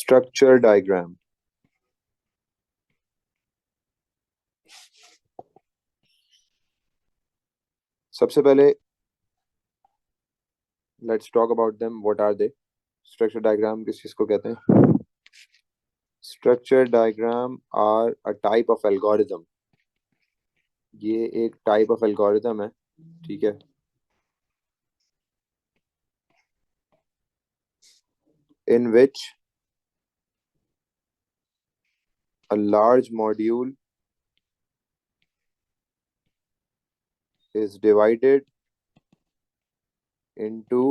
Structure diagram. सबसे पहले let's talk about them, what are they. Structure diagram किस चीज को कहते हैं? Structure diagram are a type of algorithm. ये एक टाइप ऑफ एल्गोरिथम है, ठीक है। इन विच a large module is divided into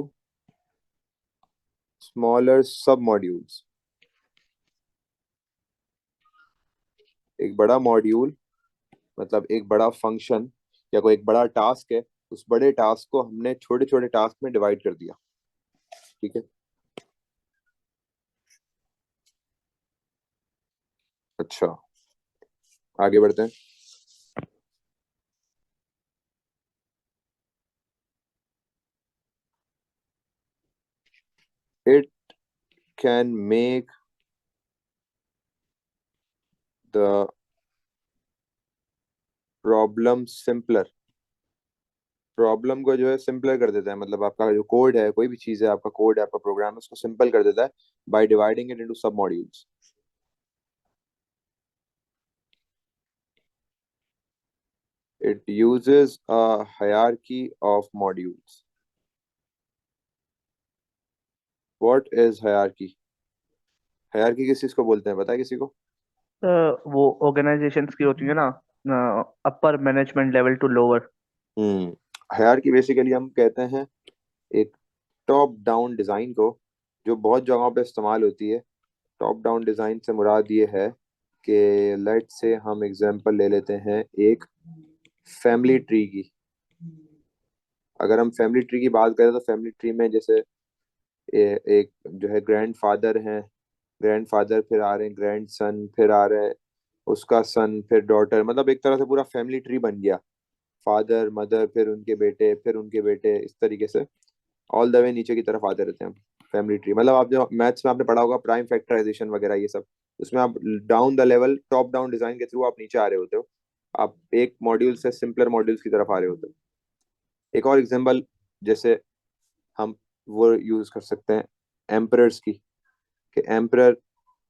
smaller submodules। एक बड़ा मॉड्यूल मतलब एक बड़ा फंक्शन या कोई एक बड़ा टास्क है, उस बड़े टास्क को हमने छोटे छोटे टास्क में डिवाइड कर दिया, ठीक है। अच्छा, आगे बढ़ते हैं। It can make the problem simpler। Problem को जो है सिंपलर कर देता है, मतलब आपका जो कोड है, कोई भी चीज है, आपका कोड है, आपका प्रोग्राम है, उसको सिंपल कर देता है बाय डिवाइडिंग इट इनटू सब modules. It uses a hierarchy of modules। What is hierarchy? Hierarchy किस चीज को बोलते हैं, पता है किसी को? वो ऑर्गेनाइजेशंस की होती है ना, upper management level to lower. Hierarchy basically हम कहते हैं एक टॉप डाउन डिजाइन को, जो बहुत जगहों पे इस्तेमाल होती है। टॉप डाउन डिजाइन से मुराद ये है कि लेट से हम एग्जांपल ले लेते हैं एक फैमिली ट्री की। अगर हम फैमिली ट्री की बात करें तो फैमिली ट्री में जैसे एक जो है ग्रैंडफादर हैं, ग्रैंडफादर फिर आ रहे हैं ग्रैंड सन, फिर आ रहे हैं उसका सन, फिर डॉटर, मतलब एक तरह से पूरा फैमिली ट्री बन गया। फादर मदर फिर उनके बेटे फिर उनके बेटे, इस तरीके से ऑल द वे नीचे की तरफ आते रहते हैं फैमिली ट्री। मतलब आप जो मैथ्स में आपने पढ़ा होगा प्राइम फैक्टराइजेशन वगैरह ये सब, उसमें आप down the level top down design के थ्रू आप नीचे आ रहे होते हो। आप एक मॉड्यूल से सिंपलर मॉड्यूल्स की तरफ आ रहे होते हो। एक और एग्जांपल जैसे हम वो यूज कर सकते हैं एम्परर्स की, कि एम्परर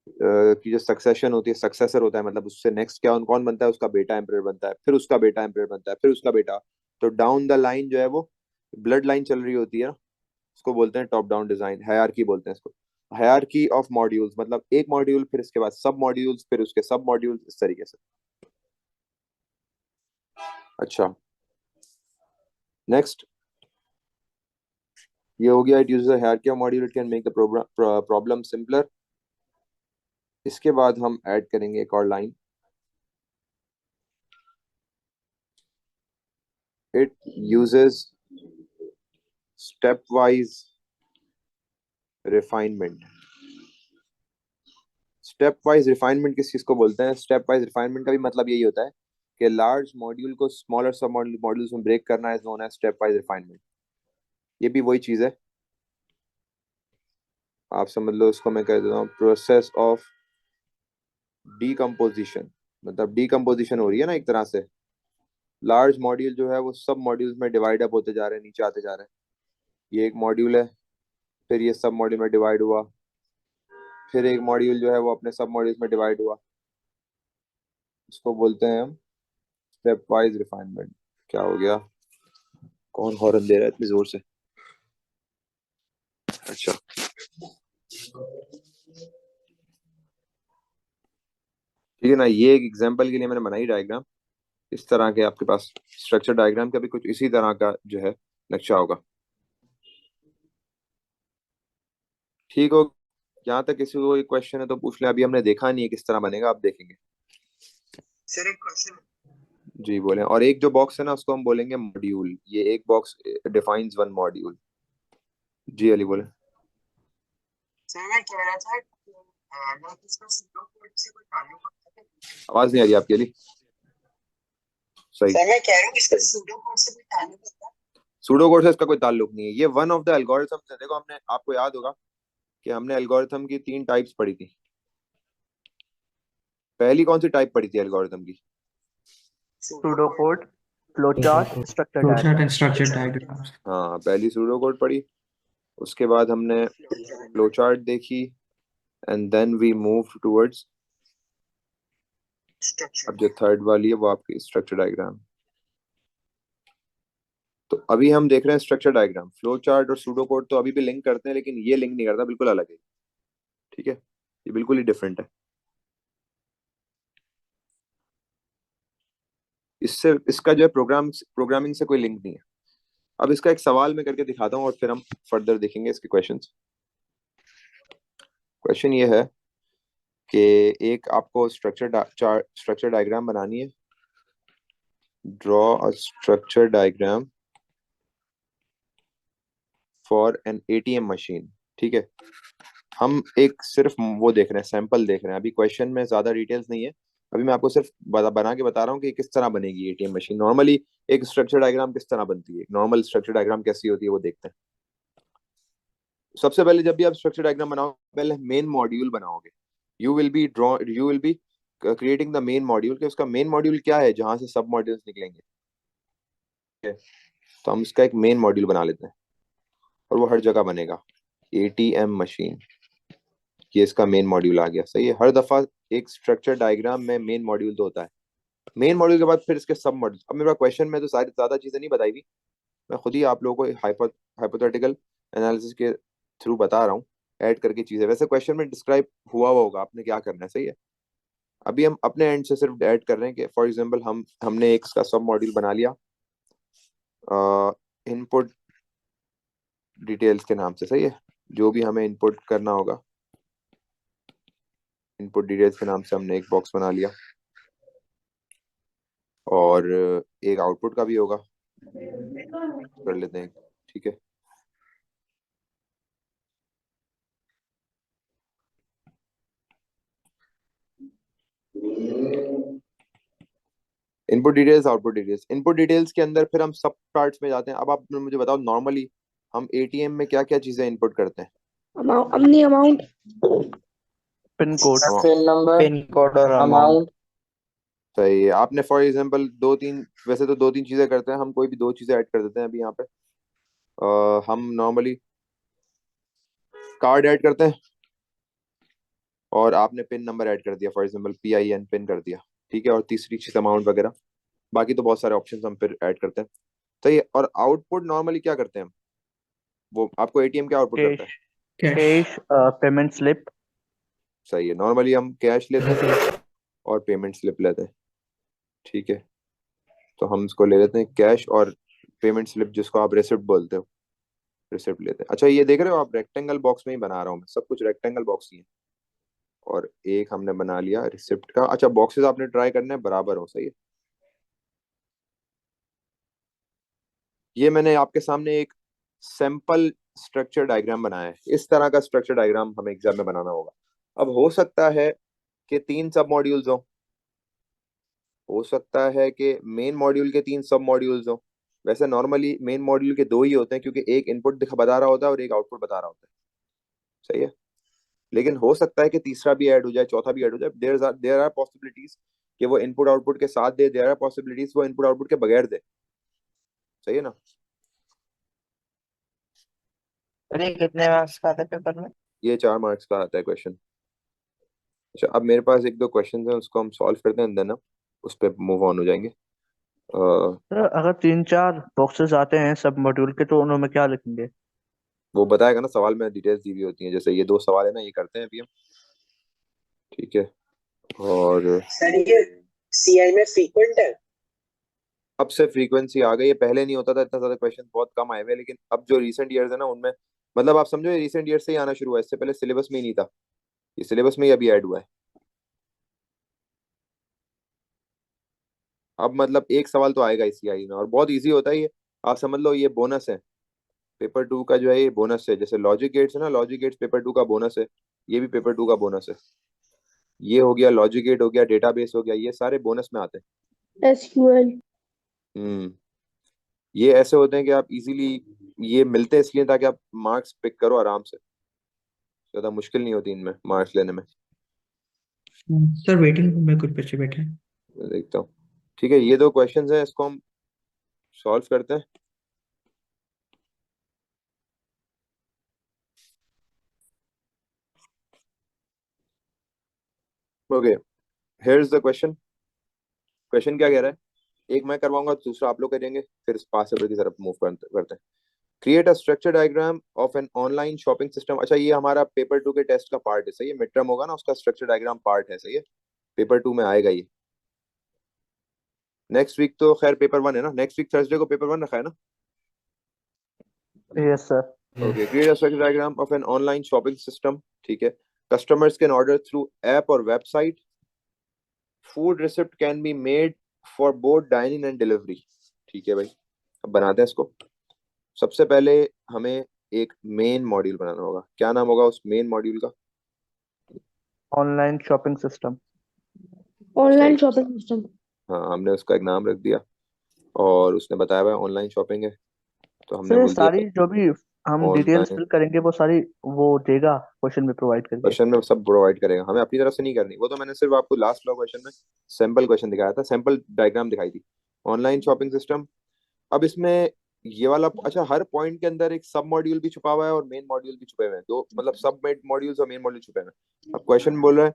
की जो सक्सेशन होती है, सक्सेसर होता है, मतलब उससे नेक्स्ट क्या कौन बनता है, उसका बेटा एम्परर बनता है, फिर उसका बेटा एम्परर बनता है, फिर उसका बेटा। तो डाउन द लाइन जो है वो ब्लड लाइन चल रही होती है ना, उसको बोलते हैं टॉप डाउन डिजाइन, हायरार्की बोलते हैं इसको। हायरार्की ऑफ मॉड्यूल्स मतलब एक मॉड्यूल फिर इसके बाद सब मॉड्यूल्स फिर उसके सब मॉड्यूल्स, इस तरीके से। अच्छा, नेक्स्ट ये हो गया it uses a hierarchy of module, it can make the problem simpler. इसके बाद हम ऐड करेंगे एक और line, it uses step wise refinement. Step wise refinement किस चीज को बोलते हैं? स्टेप वाइज रिफाइनमेंट का भी मतलब यही होता है कि लार्ज मॉड्यूल को स्मॉलर सब मॉड्यूल्स में ब्रेक करना है, known as step wise refinement. ये भी वही चीज है, आप समझ लो इसको, मैं कह देता हूँ प्रोसेस ऑफ डीकम्पोजिशन। मतलब डीकम्पोजिशन हो रही है ना एक तरह से, लार्ज मॉड्यूल जो है वो सब मॉड्यूल्स में डिवाइड अप होते जा रहे हैं, नीचे आते जा रहे हैं। ये एक मॉड्यूल है, फिर ये सब मॉड्यूल में डिवाइड हुआ, फिर एक मॉड्यूल जो है वो अपने सब मॉड्यूल्स में डिवाइड हुआ। इसको बोलते हैं हम स्टेप वाइज रिफाइनमेंट। क्या हो गया, कौन हॉर्न दे रहा है इतनी जोर से? अच्छा, ठीक है ना, ये एक एग्जांपल के लिए मैंने बनाई डायग्राम। इस तरह के आपके पास स्ट्रक्चर डायग्राम का भी कुछ इसी तरह का जो है नक्शा होगा, ठीक हो। यहाँ तक किसी को कोई क्वेश्चन है तो पूछ ले, अभी हमने देखा नहीं है किस तरह बनेगा, आप देखेंगे। सर एक क्वेश्चन। जी बोले। और एक जो बॉक्स है ना उसको हम बोलेंगे मॉड्यूल, ये एक बॉक्स डिफाइंस वन मॉड्यूल। जी अली बोले। सर मैं कह रहा था लाइक इसका सूडो कोड से कोई ताल्लुक होता है? आवाज नहीं आ रही आपकी अली, सही। सर मैं कह रहा हूँ इसका सूडो कोड से कोई ताल्लुक होता है? सूडो कोड से इसका कोई ताल्लुक नहीं है, ये वन ऑफ द एल्गोरिथम्स है। देखो हमने, आपको याद होगा कि हमने एल्गोरिथम की 3 टाइप्स पढ़ी थी। पहली कौन सी टाइप पढ़ी थी एल्गोरिथम की? Pseudo code, flowchart, structure Flowchart diagram. and structure diagrams. हाँ, पहली सूडो कोड पढ़ी, उसके बाद हमने फ्लो चार्ट देखी, and then we move towards, अब जो थर्ड वाली है वो आपकी स्ट्रक्चर डायग्राम। तो अभी हम देख रहे हैं स्ट्रक्चर डायग्राम। फ्लो चार्ट और सूडो कोड तो अभी भी लिंक करते हैं, लेकिन ये लिंक नहीं करता, बिल्कुल अलग है। ठीक है, ये बिल्कुल ही डिफरेंट है। इससे इसका जो है प्रोग्रामिंग से कोई लिंक नहीं है। अब इसका एक सवाल मैं करके दिखाता हूँ और फिर हम फर्दर देखेंगे इसके क्वेश्चंस। क्वेश्चन ये है कि एक आपको स्ट्रक्चर डायग्राम बनानी है। Draw a structure diagram for an ATM machine. ठीक है, हम एक सिर्फ वो देख रहे हैं, सैंपल देख रहे हैं। अभी क्वेश्चन में ज्यादा डिटेल्स नहीं है, अभी मैं आपको सिर्फ बना के बता रहा हूँ कि किस तरह बनेगी एटीएम मशीन। नॉर्मली एक स्ट्रक्चर डायग्राम किस तरह बनती है, नॉर्मल स्ट्रक्चर डायग्राम कैसी होती है वो देखते हैं। सबसे पहले जब भी आप स्ट्रक्चर डायग्राम बनाओ, पहले मेन मॉड्यूल बनाओगे। You will be creating the main module, कि उसका मेन मॉड्यूल क्या है जहां से सब मॉड्यूल्स निकलेंगे। ठीक है? तो हम इसका एक मेन मॉड्यूल बना लेते हैं और वो हर जगह बनेगा। एटीएम मशीन, ये इसका मेन मॉड्यूल आ गया। सही है, हर दफा एक स्ट्रक्चर डायग्राम में मेन मॉड्यूल तो होता है। मेन मॉड्यूल के बाद फिर इसके सब मॉड्यूल। अब मेरे क्वेश्चन में तो सारी ज्यादा चीजें नहीं बताई हुई, मैं खुद ही आप लोगों को हाइपोथेटिकल एनालिसिस के थ्रू बता रहा हूँ, ऐड करके चीजें। वैसे क्वेश्चन में डिस्क्राइब हुआ होगा आपने क्या करना है। सही है, अभी हम अपने एंड से सिर्फ ऐड कर रहे हैं कि फॉर एग्जांपल हमने एक इसका सब मॉड्यूल बना लिया इनपुट डिटेल्स के नाम से। सही है, जो भी हमें इनपुट करना होगा, इनपुट डिटेल्स के नाम से हमने एक बॉक्स बना लिया, और एक आउटपुट का भी होगा, कर लेते हैं। ठीक है, input details, output details. Input details के अंदर फिर हम सब पार्ट्स में जाते हैं। अब आप मुझे बताओ, नॉर्मली हम एटीएम में क्या क्या चीजें इनपुट करते हैं? अपनी amount, pin code, pin number, pin code और अमाउंट। अमाउंट। सही है, आपने फॉर एग्जांपल दो तीन, वैसे तो दो तीन चीजें करते हैं, हम कोई भी दो चीजें ऐड कर देते हैं। अभी यहाँ पे हम नॉर्मली कार्ड ऐड करते हैं, और आपने पिन नंबर ऐड कर दिया, फॉर एग्जांपल PIN पिन कर दिया। ठीक है, और तीसरी चीज अमाउंट वगैरह। बाकी तो बहुत सारे ऑप्शंस हम फिर ऐड करते हैं। सही है, और आउटपुट नॉर्मली क्या करते हैं हम? वो आपको एटीएम क्या आउटपुट करता है? Cash, Cash. Payment slip. सही है, नॉर्मली हम कैश लेते हैं और पेमेंट स्लिप लेते हैं। ठीक है, तो हम इसको ले लेते हैं कैश और पेमेंट स्लिप, जिसको आप रेसिप्ट बोलते हो, रेसिप्ट लेते हैं। अच्छा, ये देख रहे हो आप, रेक्टेंगल बॉक्स में ही बना रहा हूँ मैं, सब कुछ रेक्टेंगल बॉक्स ही है। और एक हमने बना लिया रिसिप्ट का। अच्छा, बॉक्सेस आपने ट्राई करने हैं बराबर हो। सही है, ये मैंने आपके सामने एक सैंपल स्ट्रक्चर डायग्राम बनाया है। इस तरह का स्ट्रक्चर डायग्राम हमें एग्जाम में बनाना होगा। अब हो सकता है कि 3 सब मॉड्यूल्स हो सकता है कि मेन मॉड्यूल के 3 सब मॉड्यूल्स हो। वैसे नॉर्मली मेन मॉड्यूल के 2 ही होते हैं, क्योंकि एक इनपुट दिखा बता रहा होता है और एक आउटपुट बता रहा होता है। सही है, लेकिन हो सकता है कि तीसरा भी ऐड हो जाए, चौथा भी ऐड हो जाए। देयर आर पॉसिबिलिटीज कि वो इनपुट आउटपुट के साथ दे, देयर आर पॉसिबिलिटीज वो इनपुट आउटपुट के बगैर दे। सही है ना? अरे कितने मार्क्स का आता है पेपर में? ये 4 मार्क्स का आता है क्वेश्चन। अच्छा, अब मेरे पास एक दो क्वेश्चन है, उसको हम सॉल्व करते हैं, देन उस पर मूव ऑन हो जाएंगे। सर अगर 3-4 बॉक्सेस आते हैं सब मॉड्यूल के तो उन्होंने क्या लिखेंगे? वो बताएगा ना, सवाल में डिटेल्स दी हुई होती हैं। जैसे ये 2 सवाल है ना, ये करते हैं अभी हम। ठीक है, और सर ये CI में फ्रीक्वेंट है। अब से फ्रीक्वेंसी आ गई है, पहले नहीं होता था इतना ज्यादा, क्वेश्चन बहुत कम आए हुए हैं। लेकिन अब जो रीसेंट ईयर्स है ना, उनमें मतलब आप समझो, ये रीसेंट ईयर से ही आना शुरू हुआ है, इससे पहले सिलेबस में ही नहीं था, ये सिलेबस में ही अभी ऐड हुआ है। अब मतलब एक सवाल तो आएगा इसी आई में, और बहुत इजी होता है ये। आप समझ लो ये बोनस है, पेपर 2 का जो है ये बोनस है। जैसे लॉजिक गेट्स है ना, लॉजिक गेट्स पेपर 2 का बोनस है, ये भी पेपर 2 का बोनस है। ये हो गया लॉजिक गेट, हो गया डेटाबेस, हो गया, ये सारे बोनस में आते हैं। SQL। हम्म, ये ऐसे होते हैं कि आप इजीली, ये मिलते हैं इसलिए ताकि आप मार्क्स पिक करो आराम से। ज्यादा मुश्किल नहीं होती इनमें मार्क्स लेने में। सर वेटिंग रूम में कुछ बच्चे बैठे हैं। मैं देखता हूँ। ठीक है, ये दो क्वेश्चंस हैं, इसको हम सॉल्व करते हैं। Okay, here is the question. Question क्या कह रहा है, एक मैं करवाऊंगा दूसरा आप लोग करेंगे, फिर पास पेपर की तरफ मूव करते हैं। Create a structure diagram of an online shopping system. अच्छा, ये हमारा पेपर 2 के टेस्ट का पार्ट है, सही है, मिड टर्म होगा ना, उसका स्ट्रक्चर डायग्राम पार्ट है, सही है, पेपर 2 में आएगा ये। नेक्स्ट वीक तो खैर पेपर 1 है ना, नेक्स्ट वीक थर्सडे को पेपर 1 रखा है ना। Yes sir. Okay, create a structure diagram of an online shopping system. ठीक है, customers can order through app और website. Food receipt can be made for both dining and delivery. ठीक है भाई, अब बनाते हैं इसको। सबसे पहले हमें एक मेन मॉड्यूल बनाना होगा। क्या नाम होगा उस मेन मॉड्यूल का? Online shopping system. ऑनलाइन सही, शॉपिंग सिस्टम। हाँ, हमने उसका एक नाम रख दिया और उसने बताया हुआ ऑनलाइन शॉपिंग है, तो हमने सर ये बोल दिया सारी जो भी हम डिटेल्स ऑनलाइन। फिल करेंगे वो सारी वो देगा क्वेश्चन में प्रोवाइड करके। क्वेश्चन में सब प्रोवाइड करेगा, हमें अपनी तरफ से नहीं करनी, वो तो मैंने सिर्फ आपको लास्ट वाला क्वेश्चन में सैंपल क्वेश्चन दिखाया था, सैंपल डायग्राम दिखाई थी। Online shopping system. अब इसमें ये वाला, अच्छा, हर पॉइंट के अंदर एक सब मॉड्यूल भी छुपा हुआ है और मेन मॉड्यूल भी छुपे हुए हैं, दो मतलब सब मॉड्यूल्स और मेन मॉड्यूल छुपे हुए हैं। अब क्वेश्चन बोल रहा है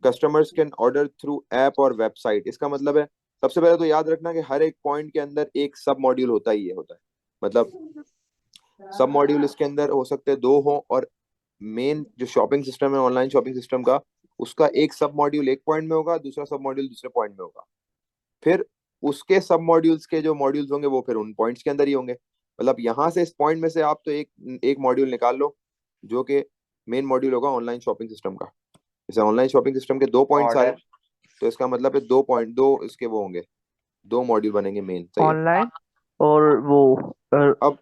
customers can order through app और वेबसाइट। इसका मतलब है सबसे पहले तो याद रखना कि हर एक पॉइंट के अंदर एक सब मॉड्यूल होता ही है, होता है, मतलब सब मॉड्यूल इसके अंदर हो सकते हैं दो हो, और मेन जो शॉपिंग सिस्टम है ऑनलाइन शॉपिंग सिस्टम का, उसका एक सब मॉड्यूल एक पॉइंट में होगा, दूसरा सब मॉड्यूल दूसरे पॉइंट में होगा, फिर उसके सब मॉड्यूल्स के जो मॉड्यूल्स होंगे वो फिर उन पॉइंट्स के अंदर ही होंगे। मतलब यहाँ से इस पॉइंट में से आप तो एक एक मॉड्यूल निकाल लो जो कि मेन मॉड्यूल होगा ऑनलाइन शॉपिंग सिस्टम का। जैसे ऑनलाइन शॉपिंग सिस्टम के 2 पॉइंट्स आ रहे ऑर्डर। हैं, तो इसका मतलब है 2 पॉइंट, दो इसके वो होंगे, 2 मॉड्यूल बनेंगे मेन, सही है। ऑनलाइन और वो अब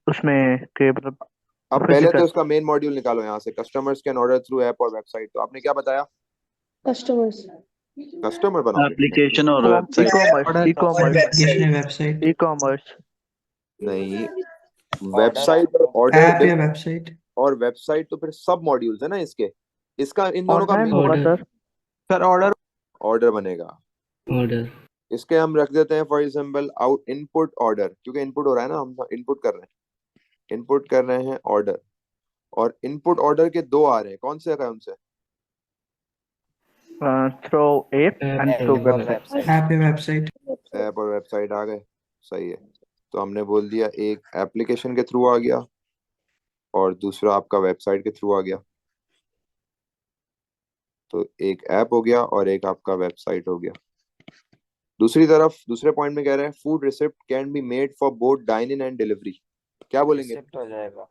उसमें के मतलब कुछ पहले तो डिफरेंस। इसका मेन मॉड्यूल निकालो यहाँ से, customers can order through app और वेबसाइट। तो आपने क्या बताया, कस्टमर्स। कस्टमर बनाओगे? एप्लीकेशन और e website. Commerce order e commerce application है, वेबसाइट, ई कॉमर्स। नहीं, ऑर्डर वेबसाइट और ऑर्डर ऐप या वेबसाइट। और वेबसाइट तो फिर सब मॉड्यूल्स है ना इसके, इसका इन दोनों का ऑनलाइन मेन होगा order sir. Sir order order बनेगा। ऑर्डर इसके हम रख देते हैं for example out input order, क्योंकि इनपुट हो रहा है ना, हम इनपुट कर रहे हैं, इनपुट कर रहे हैं ऑर्डर, और इनपुट ऑर्डर के 2 आ रहे हैं, कौन से है उनसे? Through app and app through और वेबसाइट। वेबसाइट। ऐप या वेबसाइट। ऐप और वेबसाइट आ गए, सही है। तो हमने बोल दिया एक एप्लीकेशन के थ्रू आ गया और दूसरा आपका वेबसाइट के थ्रू आ गया, तो एक ऐप हो गया और एक आपका वेबसाइट हो गया। दूसरी तरफ दूसरे पॉइंट में कह रहे हैं food receipt can be made for both dine in and delivery. क्या बोलेंगे? रिसिप्ट हो जाएगा।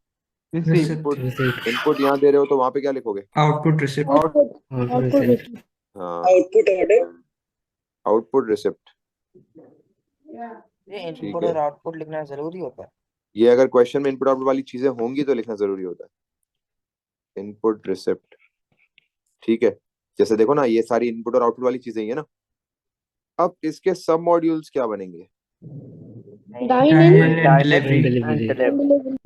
इनपुट, इनपुट यहाँ दे रहे हो तो वहां पे क्या लिखोगे? Output receipt. Output output. हाँ, आउटपुट ऑर्डर। Output receipt. ये ठीक इनपुट है, और आउटपुट लिखना जरूरी होता है। ये अगर क्वेश्चन में इनपुट आउटपुट वाली चीजें होंगी तो लिखना जरूरी होता है, इनपुट रिसिप्ट। ठीक है, जैसे देखो ना ये सारी इनपुट और आउटपुट वाली चीजें ही है ना। अब इसके सब मॉड्यूल्स क्या बनेंगे? Dine dine in and delivery. And and delivery. Delivery.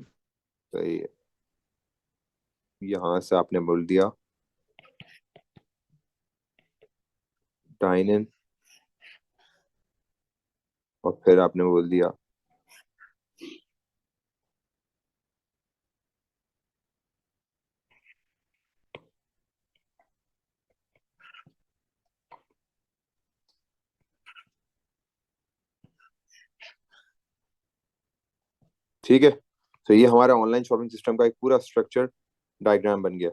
सही है, यहां से आपने बोल दिया डाइन इन, और फिर आपने बोल दिया ठीक है। तो ये हमारा ऑनलाइन शॉपिंग सिस्टम का एक पूरा स्ट्रक्चर डायग्राम बन गया।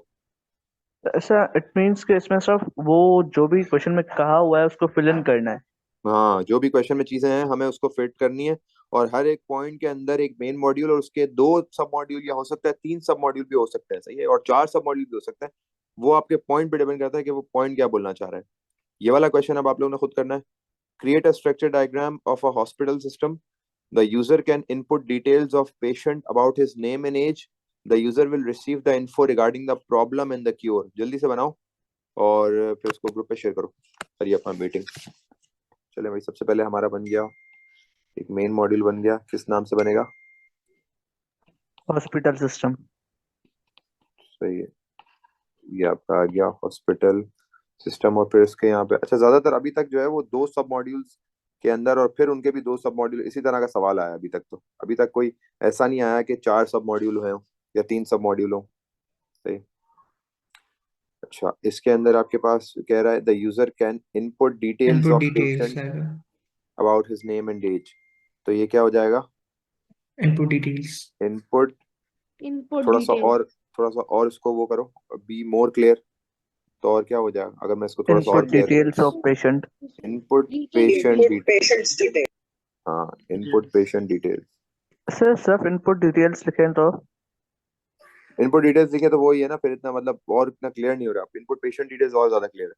ऐसा इट मीन्स कि इसमें सिर्फ वो जो भी क्वेश्चन में कहा हुआ है उसको फिल इन करना है। हाँ, जो भी क्वेश्चन में चीजें हैं हमें उसको फिट करनी है, और हर एक पॉइंट के अंदर एक मेन मॉड्यूल और उसके 2 सब मॉड्यूल, या हो सकता है 3 सब मॉड्यूल भी हो सकते हैं, सही है, और 4 सब मॉड्यूल भी हो सकते हैं। वो आपके पॉइंट पे डिपेंड करता है कि वो पॉइंट क्या बोलना चाह रहे हैं। ये वाला क्वेश्चन अब आप लोगों ने खुद करना है। Create a structure diagram of a hospital system. The user can input details of patient about his name and age. The user will receive the info regarding the problem and the cure. जल्दी से बनाओ और फिर उसको group पे share करो। करिए अपना मीटिंग। चले भाई, सबसे पहले हमारा बन गया एक मेन मॉड्यूल बन गया, किस नाम से बनेगा? Hospital system. सही है। ये आपका आ गया हॉस्पिटल सिस्टम। और फिर इसके यहाँ पे अच्छा, ज्यादातर अभी तक जो है वो 2 सब मॉड्यूल्स के अंदर, और फिर उनके भी 2 सब मॉड्यूल, इसी तरह का सवाल आया अभी तक। तो अभी तक कोई ऐसा नहीं आया कि 4 सब मॉड्यूल हैं या 3 सब मॉड्यूल हो। सही। अच्छा, इसके अंदर आपके पास कह रहा है the user can input details input of details patient आएगा। About his name and age. तो ये क्या हो जाएगा? Input details. इनपुट। इनपुट थोड़ा सा डिटेल। और, थोड़ा सा और इसको वो करो, बी मोर क्लियर। तो और क्या हो जाएगा अगर मैं इसको थोड़ा सा और इनपुट क्लियर करूँ? Details of patient. Input details patient Input detail. patient's detail. हाँ, इनपुट पेशेंट डिटेल। सर सिर्फ इनपुट डिटेल्स लिखें तो? इनपुट डिटेल्स लिखे तो वही है ना, फिर इतना मतलब और इतना क्लियर नहीं हो रहा। इनपुट पेशेंट डिटेल्स और ज्यादा क्लियर है।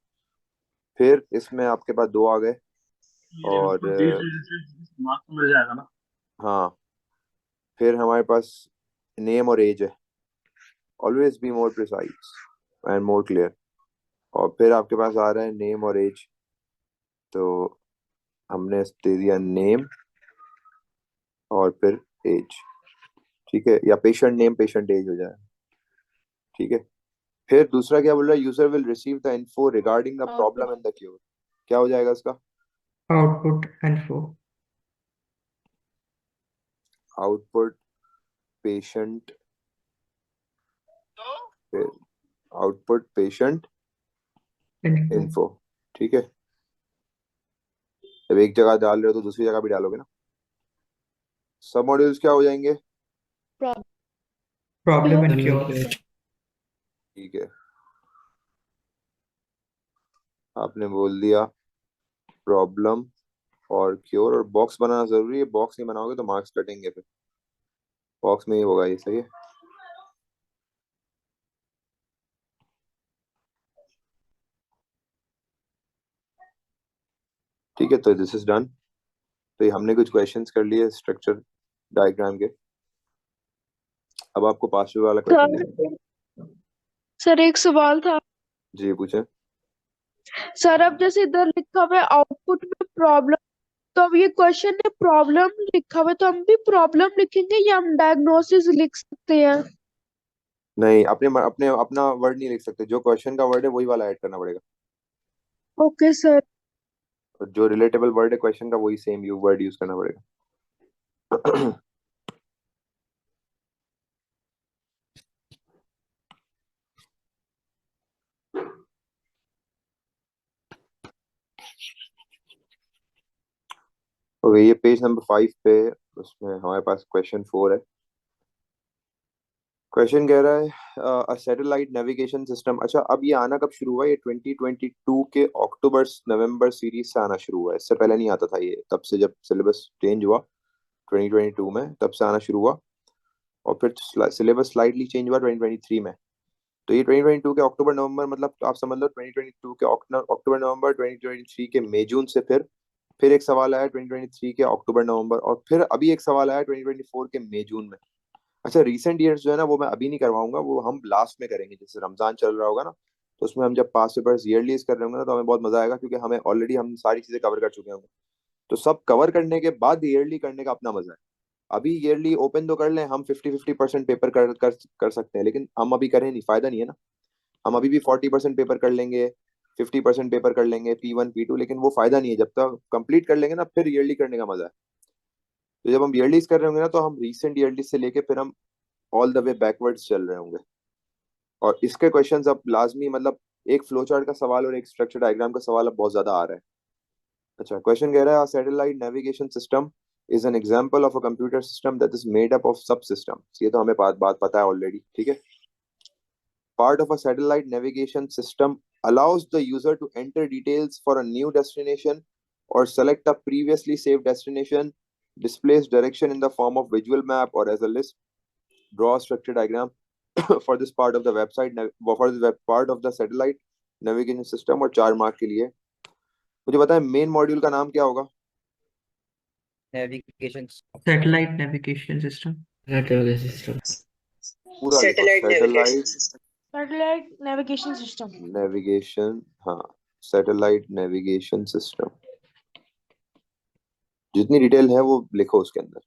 फिर इसमें आपके पास 2 आ गए। और मार्क्स मिल जाएगा ना? हाँ, फिर हमारे पास नेम और एज है। Always be more precise and more clear. और फिर आपके पास आ रहा है नेम और एज। तो हमने दे दिया नेम और फिर एज। ठीक है, या पेशेंट नेम पेशेंट एज हो जाए। ठीक है। फिर दूसरा क्या बोल रहा है? User will receive the info regarding the problem and the cure. क्या हो जाएगा इसका? Output info. Output patient, output patient info. Info. ठीक है। जब एक जगह डाल रहे हो तो दूसरी जगह भी डालोगे ना। सब मॉड्यूल्स क्या हो जाएंगे? Problem and cure. ठीक है, आपने बोल दिया प्रॉब्लम और क्योर। और बॉक्स बनाना जरूरी है, बॉक्स नहीं बनाओगे तो मार्क्स कटेंगे। फिर बॉक्स में ही होगा ये। सही है। ठीक है, तो दिस इज डन। तो ये हमने कुछ क्वेश्चंस कर लिए स्ट्रक्चर डायग्राम के। अब आपको पांचवे वाला क्वेश्चन देंगे। सर एक सवाल था। जी पूछे। सर अब जैसे इधर लिखा हुआ है आउटपुट में प्रॉब्लम, तो अब ये क्वेश्चन में प्रॉब्लम लिखा हुआ है, तो हम भी प्रॉब्लम लिखेंगे या हम डायग्नोसिस लिख सकते हैं? नहीं, अपने अपने अपना वर्ड नहीं लिख सकते। जो क्वेश्चन का वर्ड है वही वाला ऐड करना पड़ेगा। Okay sir. और जो रिलेटेबल वर्ड है क्वेश्चन का वही सेम यू वर्ड यूज करना पड़ेगा। ओके, ये पेज नंबर 5 पे, उसमें हमारे पास क्वेश्चन 4 है। क्वेश्चन कह रहा है सैटेलाइट नेविगेशन सिस्टम। अच्छा, अब ये आना कब शुरू हुआ? ये 2022 के अक्टूबर नवंबर सीरीज से आना शुरू हुआ है। इससे पहले नहीं आता था ये, तब से जब सिलेबस चेंज हुआ 2022 में, तब से आना शुरू हुआ। और फिर सिलेबस स्लाइटली चेंज हुआ 2023 में। तो ये 2022 के अक्टूबर नवंबर, मतलब आप समझ लो 2022 के अक्टूबर नवंबर, 2023 के मई जून से फिर एक सवाल आया 2023 के अक्टूबर नवंबर, और फिर अभी एक सवाल आया 2024 के मई जून में। अच्छा, रीसेंट ईयर्स जो है ना वो मैं अभी नहीं करवाऊंगा, वो हम लास्ट में करेंगे। जैसे रमजान चल रहा होगा ना, तो उसमें हम जब पास पेपर्स ईयरली कर रहे होंगे ना, तो हमें बहुत मजा आएगा, क्योंकि हमें ऑलरेडी हम सारी चीजें कवर कर चुके होंगे। तो सब कवर करने के बाद ईयरली करने का अपना मजा है। अभी ईयरली ओपन तो कर लें हम, 50-50% पेपर कर सकते हैं, लेकिन हम अभी करें नहीं, फायदा नहीं है ना। हम अभी भी 40% पेपर कर लेंगे, 50% पेपर कर लेंगे, P1 P2, लेकिन वो फायदा नहीं है। जब तक कंप्लीट कर लेंगे ना, फिर ईयरली करने का मजा है। तो जब हम ईयरलीज कर रहे होंगे ना, तो हम रीसेंट ईयरली से लेके फिर हम ऑल द वे बैकवर्ड्स चल रहे होंगे। और इसके क्वेश्चंस अब लाजमी, मतलब एक फ्लो चार्ट का सवाल और एक स्ट्रक्चर डायग्राम का सवाल अब बहुत ज्यादा आ रहा है। अच्छा, क्वेश्चन कह रहा है satellite navigation system is an example of a computer system that is made up of सब सिस्टम्स। ये तो हमें बात पता है ऑलरेडी। ठीक है। Part of a satellite navigation system allows the user to enter details for a new destination or select a previously saved destination, displays direction in the form of visual map or as a list, draw a structure diagram for this part of the website, for this part of the satellite navigation system। और 4 mark के लिए मुझे बताएं main module का नाम क्या होगा? Navigation. Satellite navigation system. पूरा लिखो, Satellite navigation satellite system. Satellite navigation system. Navigation. हाँ, सैटेलाइट नेविगेशन सिस्टम। जितनी डिटेल है वो लिखो उसके अंदर।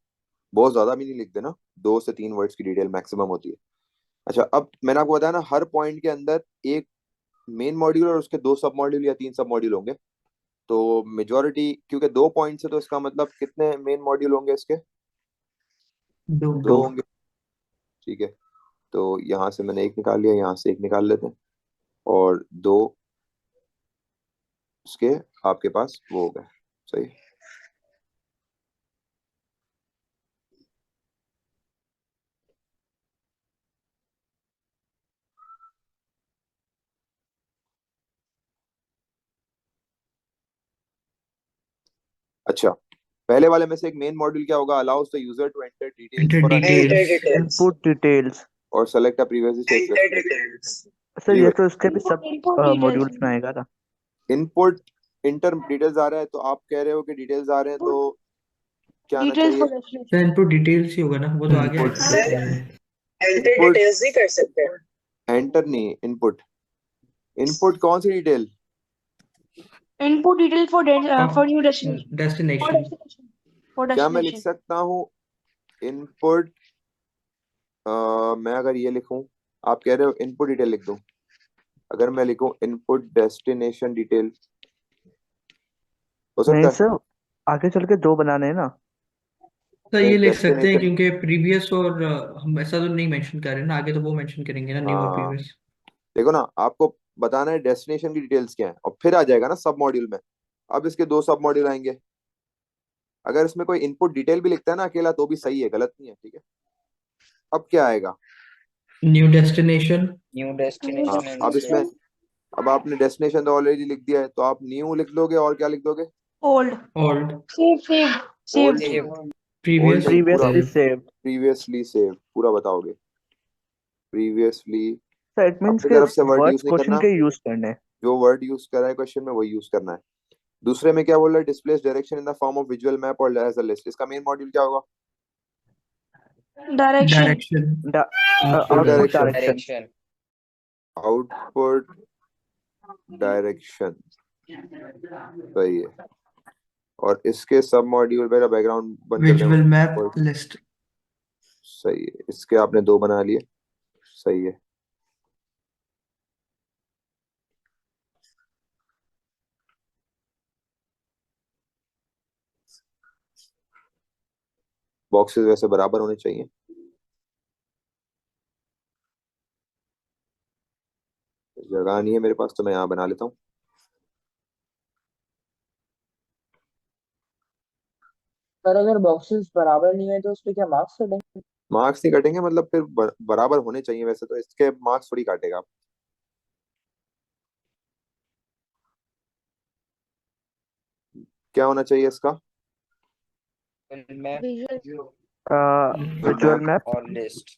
बहुत ज्यादा भी नहीं लिख देना, 2 से 3 वर्ड्स की डिटेल मैक्सिमम होती है। अच्छा, अब मैंने आपको बताया ना, हर पॉइंट के अंदर एक मेन मॉड्यूल और उसके दो सब मॉड्यूल या तीन सब मॉड्यूल होंगे। तो मेजोरिटी, क्योंकि दो पॉइंट्स है तो इसका मतलब कितने मेन मॉड्यूल होंगे इसके? दो दो होंगे। ठीक है, तो यहाँ से मैंने एक निकाल लिया, यहाँ से एक निकाल लेते हैं, और दो उसके आपके पास वो हो गए। सही। अच्छा, पहले वाले में से एक मेन मॉड्यूल क्या होगा? Allows the user to enter details Enter for Enter details. details. Input details. और select a previously save. Enter details. Sir ji ये भाई, तो इसके भी सब इनपुट डिटेल्स मॉड्यूल्स में आएगा ना। इनपुट इंटर डिटेल्स आ रहा है, तो आप कह रहे हो कि डिटेल्स आ रहे हैं, तो क्या आना डिटेल्स चाहिए? For destination. Sir input details ही होगा ना, वो तो आ गया इनपुट एक्सप्रेशन में। Enter इनपुट details भी कर सकते हैं। एंटर नहीं, इनपुट। इनपुट कौन सी detail? Input detail for new destination. Destination. For क्या मैं लिख डेस्टिनेशन। सकता हूँ इनपुट? मैं अगर ये लिखूं, आप कह रहे हो इनपुट डिटेल लिख दूं, अगर मैं लिखूं इनपुट डेस्टिनेशन डिटेल, हो नहीं सकता है? सर, आगे चल के दो बनाने हैं ना। तो नहीं, ये लिख सकते हैं डेस्टिनेशन। क्योंकि प्रीवियस और हम ऐसा तो नहीं मेंशन कर रहे ना, आगे तो वो मेंशन करेंगे ना, न्यू और हाँ, प्रीवियस। देखो ना, आपको बताना है डेस्टिनेशन की डिटेल्स क्या है, और फिर आ जाएगा ना सब मॉड्यूल में। अब इसके दो सब मॉड्यूल आएंगे। अगर इसमें कोई इनपुट डिटेल भी लिखता है ना अकेला, तो भी सही है, गलत नहीं है। ठीक है, अब क्या आएगा? New destination. न्यू हाँ, डेस्टिनेशन एंड अब इसमें, अब आपने डेस्टिनेशन तो ऑलरेडी लिख दिया है, तो आप न्यू लिख दोगे, और क्या लिख दोगे? ओल्ड। ओल्ड। सेव ओल्ड नहीं, सेव। Old previous. नहीं, पूरा प्रीवियसली सेव्ड। प्रीवियसली सेव पूरा बताओगे। प्रीवियसली सर इट मींस अपनी के तरफ से वर्ड यूज वर्ड्स नहीं क्वेश्चन करना, के यूज करने हैं। जो वर्ड यूज करा है क्वेश्चन में वही यूज करना है। दूसरे में क्या बोल रहा है? Displace direction in the form of visual map और एज अ लिस्ट। इसका मेन मॉड्यूल क्या होगा? Direction. Direction. Output output direction. Direction. Direction. Output direction, सही है। और इसके सब मॉड्यूल, मेरा बैकग्राउंड बंद कर विजुअल दें। Map list. सही है, इसके आपने दो बना लिए। सही है। बॉक्सेस वैसे बराबर होने चाहिए। जगह नहीं है मेरे पास, तो मैं यहाँ बना लेता हूँ। सर अगर बॉक्सेस बराबर नहीं है तो उस पे क्या मार्क्स कटेंगे? मार्क्स नहीं कटेंगे, मतलब फिर बराबर होने चाहिए, वैसे तो इसके मार्क्स थोड़ी काटेगा। क्या होना चाहिए इसका? मैप विजुअल मैप मैप और लिस्ट।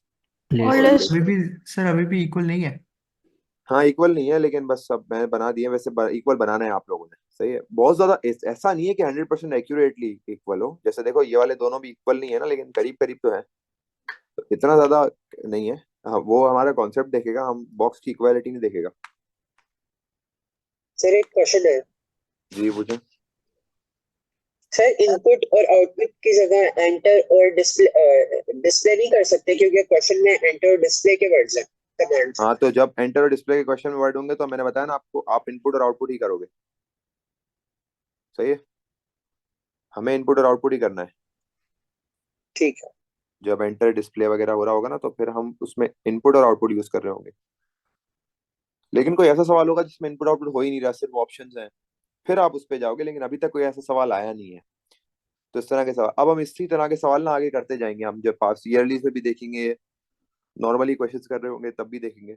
और और लिस्ट। लिस्ट। अभी भी सर, अभी भी इक्वल नहीं है। हाँ, इक्वल नहीं है, लेकिन बस सब मैंने बना दिए। वैसे इक्वल बनाना है आप लोगों ने। सही है, बहुत ज्यादा ऐसा नहीं है कि 100% एक्यूरेटली इक्वल हो। जैसे देखो, ये वाले दोनों भी इक्वल नहीं है ना, लेकिन करीब करीब तो है, तो इतना ज्यादा नहीं है। हाँ, वो हमारा कॉन्सेप्ट देखेगा, हम बॉक्स की इक्वालिटी नहीं देखेगा। सर एक क्वेश्चन है। जी पूछे। सर इनपुट और आउटपुट की जगह एंटर और डिस्प्ले नहीं कर सकते क्योंकि क्वेश्चन में एंटर और डिस्प्ले के वर्ड्स हैं, कमांड्स। हाँ, तो जब एंटर और डिस्प्ले के क्वेश्चन में वर्ड होंगे, तो मैंने बताया ना आपको, आप इनपुट और आउटपुट ही करोगे। सही है, हमें इनपुट और आउटपुट ही करना है। ठीक है। जब एंटर डिस्प्ले वगैरह हो रहा होगा ना, तो फिर हम उसमें इनपुट और आउटपुट यूज कर रहे होंगे। लेकिन कोई ऐसा सवाल होगा जिसमें इनपुट आउटपुट हो ही नहीं रहा, सिर्फ ऑप्शंस हैं, फिर आप उस पे जाओगे। लेकिन अभी तक कोई ऐसा सवाल आया नहीं है। तो इस तरह के सवाल, अब हम इसी तरह के सवाल ना आगे करते जाएंगे। हम जब पास ईयरली से भी देखेंगे, नॉर्मली क्वेश्चंस कर रहे होंगे तब भी देखेंगे।